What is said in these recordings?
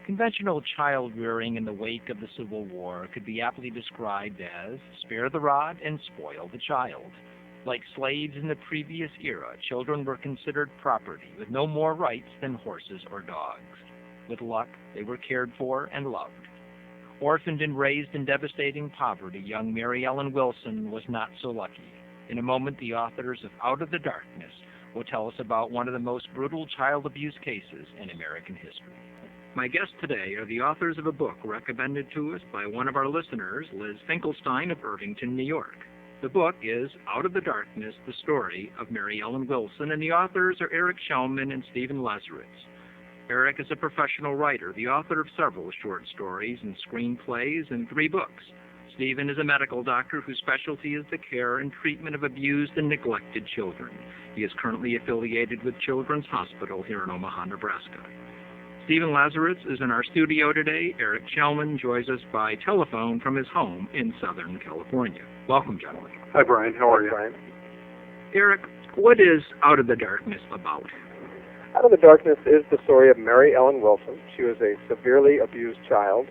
Conventional child rearing in the wake of the Civil War could be aptly described as spare the rod and spoil the child. Like slaves in the previous era, children were considered property with no more rights than horses or dogs. With luck, they were cared for and loved. Orphaned and raised in devastating poverty, young Mary Ellen Wilson was not so lucky. In a moment, the authors of Out of the Darkness will tell us about one of the most brutal child abuse cases in American history. My guests today are the authors of a book recommended to us by one of our listeners, Liz Finkelstein of Irvington, New York. The book is Out of the Darkness, The Story of Mary Ellen Wilson, and the authors are Eric Shellman and Stephen Lazarus. Eric is a professional writer, the author of several short stories and screenplays and 3 books. Stephen is a medical doctor whose specialty is the care and treatment of abused and neglected children. He is currently affiliated with Children's Hospital here in Omaha, Nebraska. Stephen Lazarus is in our studio today. Eric Shellman joins us by telephone from his home in Southern California. Welcome, gentlemen. Hi, Brian. How are you? Brian. Eric, what is Out of the Darkness about? Out of the Darkness is the story of Mary Ellen Wilson. She was a severely abused child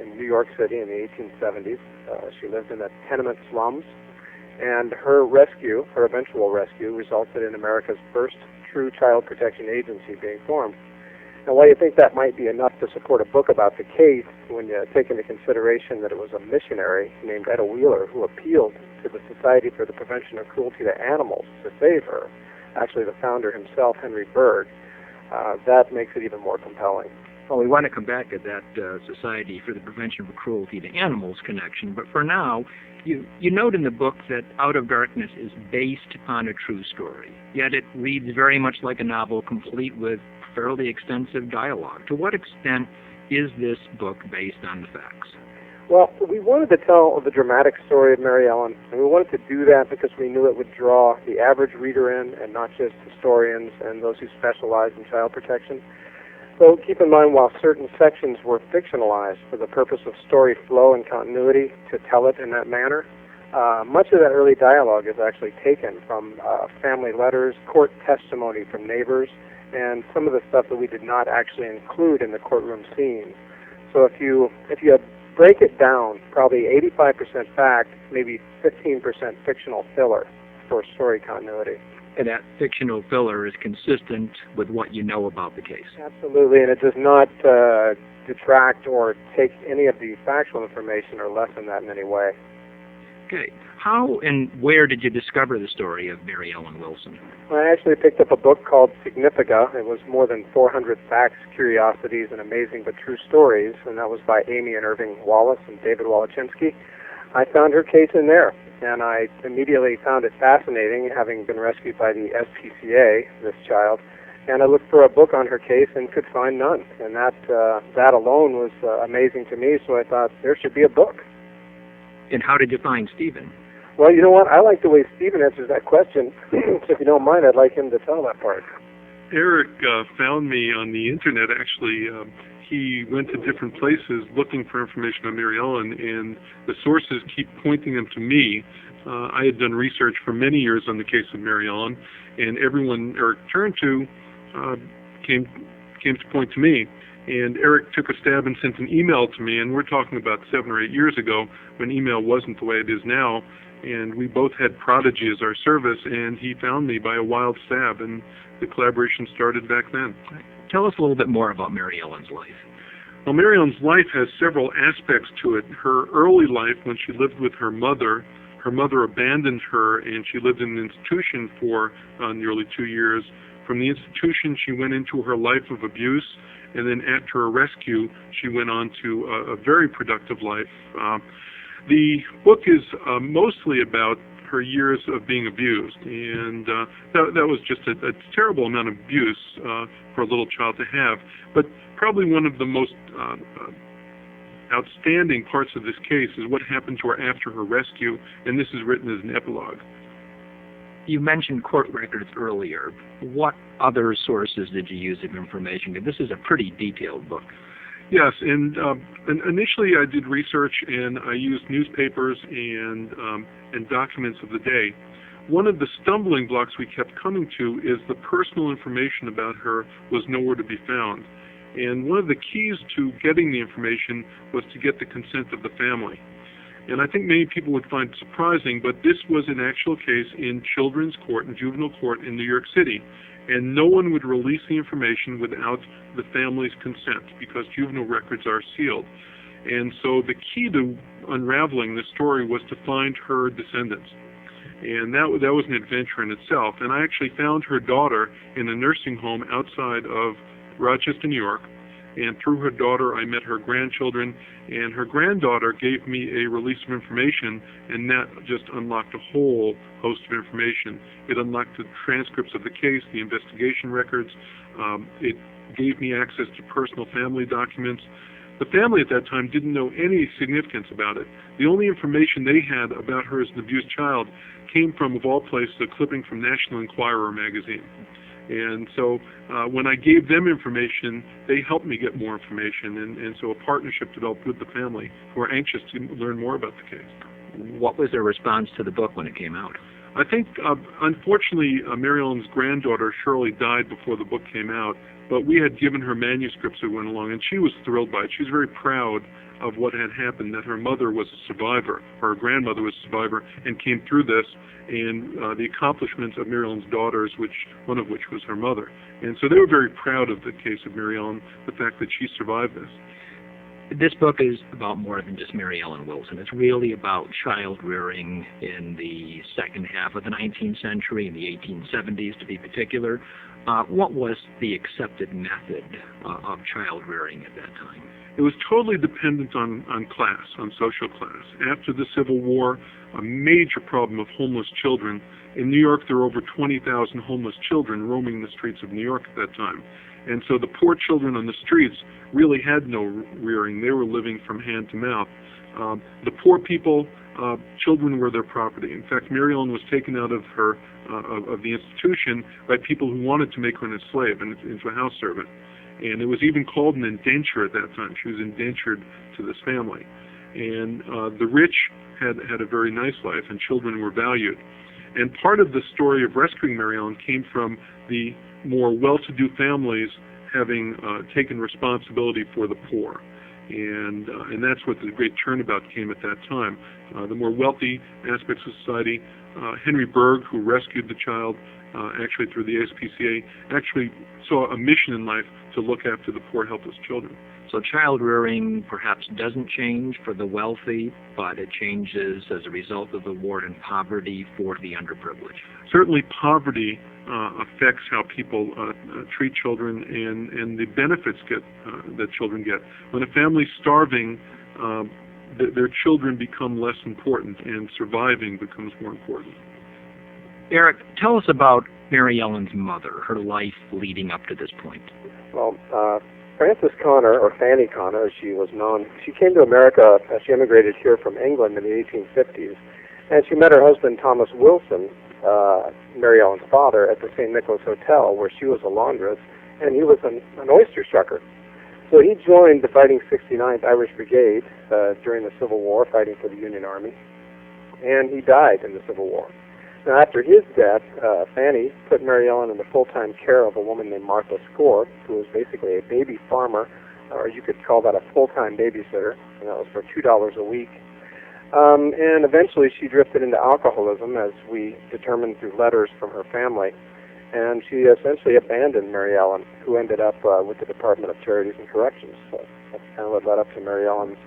in New York City in the 1870s. She lived in the tenement slums, and her rescue, her eventual rescue, resulted in America's first true child protection agency being formed. Now, while you think that might be enough to support a book about the case, when you take into consideration that it was a missionary named Etta Wheeler who appealed to the Society for the Prevention of Cruelty to Animals to save her, actually the founder himself, Henry Berg, that makes it even more compelling. Well, we want to come back at that Society for the Prevention of Cruelty to Animals connection, but for now, you note in the book that Out of Darkness is based upon a true story, yet it reads very much like a novel, complete with fairly extensive dialogue. To what extent is this book based on the facts? Well, we wanted to tell the dramatic story of Mary Ellen, and we wanted to do that because we knew it would draw the average reader in, and not just historians and those who specialize in child protection. So keep in mind, while certain sections were fictionalized for the purpose of story flow and continuity to tell it in that manner, much of that early dialogue is actually taken from family letters, court testimony from neighbors, and some of the stuff that we did not actually include in the courtroom scenes. So if you break it down, probably 85% fact, maybe 15% fictional filler for story continuity. And that fictional filler is consistent with what you know about the case. Absolutely, and it does not detract or take any of the factual information or lessen that in any way. Okay. How and where did you discover the story of Mary Ellen Wilson? Well, I actually picked up a book called Significa. It was more than 400 facts, curiosities, and amazing but true stories, and that was by Amy and Irving Wallace and David Wolochinsky. I found her case in there, and I immediately found it fascinating, having been rescued by the SPCA, this child, and I looked for a book on her case and could find none, and that alone was amazing to me, so I thought there should be a book. And how did you find Stephen? Well, you know what? I like the way Stephen answers that question. So if you don't mind, I'd like him to tell that part. Eric found me on the internet, actually. He went to different places looking for information on Mary Ellen, and the sources keep pointing them to me. I had done research for many years on the case of Mary Ellen, and everyone Eric turned to came to point to me. And Eric took a stab and sent an email to me, and we're talking about 7 or 8 years ago when email wasn't the way it is now. And we both had Prodigy as our service, and he found me by a wild stab, and the collaboration started back then. Tell us a little bit more about Mary Ellen's life. Well, Mary Ellen's life has several aspects to it. Her early life, when she lived with her mother abandoned her, and she lived in an institution for nearly 2 years. From the institution, she went into her life of abuse, and then after her rescue, she went on to a very productive life. The book is mostly about her years of being abused, and that was just a terrible amount of abuse for a little child to have. But probably one of the most outstanding parts of this case is what happened to her after her rescue, and this is written as an epilogue. You mentioned court records earlier. What other sources did you use of information? This is a pretty detailed book. Yes, and initially I did research, and I used newspapers and documents of the day. One of the stumbling blocks we kept coming to is the personal information about her was nowhere to be found. And one of the keys to getting the information was to get the consent of the family. And I think many people would find it surprising, but this was an actual case in children's court and juvenile court in New York City. And no one would release the information without the family's consent because juvenile records are sealed. And so the key to unraveling this story was to find her descendants. And that was an adventure in itself. And I actually found her daughter in a nursing home outside of Rochester, New York. And through her daughter, I met her grandchildren. And her granddaughter gave me a release of information, and that just unlocked a whole host of information. It unlocked the transcripts of the case, the investigation records. It gave me access to personal family documents. The family at that time didn't know any significance about it. The only information they had about her as an abused child came from, of all places, a clipping from National Enquirer magazine. And so when I gave them information, they helped me get more information. And so a partnership developed with the family who were anxious to learn more about the case. What was their response to the book when it came out? I think, unfortunately, Mary Ellen's granddaughter, Shirley, died before the book came out, but we had given her manuscripts that went along, and she was thrilled by it. She was very proud of what had happened, that her mother was a survivor, or her grandmother was a survivor, and came through this, and the accomplishments of Mary Ellen's daughters, one of which was her mother. And so they were very proud of the case of Mary Ellen, the fact that she survived this. This book is about more than just Mary Ellen Wilson. It's really about child rearing in the second half of the 19th century, in the 1870s to be particular. What was the accepted method of child rearing at that time? It was totally dependent on class, on social class. After the Civil War, a major problem of homeless children. In New York, there were over 20,000 homeless children roaming the streets of New York at that time. And so the poor children on the streets really had no rearing. They were living from hand to mouth. The poor people, children were their property. In fact, Mary Ellen was taken out of her of the institution by people who wanted to make her a slave and into a house servant. And it was even called an indenture at that time. She was indentured to this family. And the rich had a very nice life, and children were valued. And part of the story of rescuing Mary Ellen came from the more well-to-do families having taken responsibility for the poor. And that's what the great turnabout came at that time. The more wealthy aspects of society, Henry Bergh, who rescued the child actually through the ASPCA, actually saw a mission in life to look after the poor, helpless children. So child rearing perhaps doesn't change for the wealthy, but it changes as a result of the war and poverty for the underprivileged. Certainly poverty affects how people treat children and the benefits that children get. When a family's starving, their children become less important and surviving becomes more important. Eric, tell us about Mary Ellen's mother, her life leading up to this point. Well, Frances Connor, or Fanny Connor as she was known, she came to America, she immigrated here from England in the 1850s, and she met her husband Thomas Wilson, Mary Ellen's father, at the St. Nicholas Hotel, where she was a laundress, and he was an oyster shucker. So he joined the Fighting 69th Irish Brigade during the Civil War, fighting for the Union Army, and he died in the Civil War. Now, after his death, Fanny put Mary Ellen in the full-time care of a woman named Martha Score, who was basically a baby farmer, or you could call that a full-time babysitter, and that was for $2 a week. And eventually she drifted into alcoholism, as we determined through letters from her family, and she essentially abandoned Mary Ellen, who ended up with the Department of Charities and Corrections. So that's kind of what led up to Mary Ellen's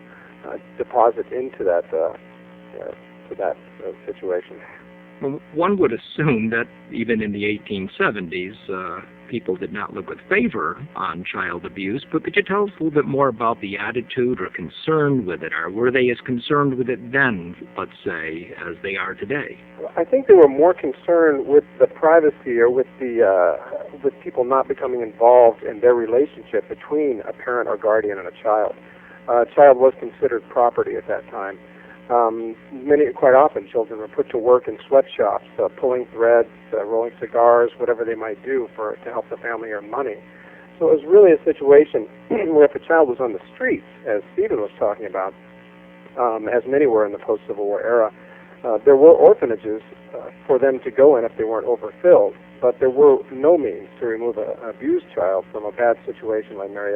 deposit into that situation. Well, one would assume that even in the 1870s, people did not look with favor on child abuse, but could you tell us a little bit more about the attitude or concern with it, or were they as concerned with it then, let's say, as they are today? I think they were more concerned with the privacy, or with with people not becoming involved in their relationship between a parent or guardian and a child. A child was considered property at that time. Quite often, children were put to work in sweatshops, pulling threads, rolling cigars, whatever they might do to help the family earn money. So it was really a situation where if a child was on the streets, as Stephen was talking about, as many were in the post-Civil War era, there were orphanages for them to go in if they weren't overfilled, but there were no means to remove an abused child from a bad situation like Mary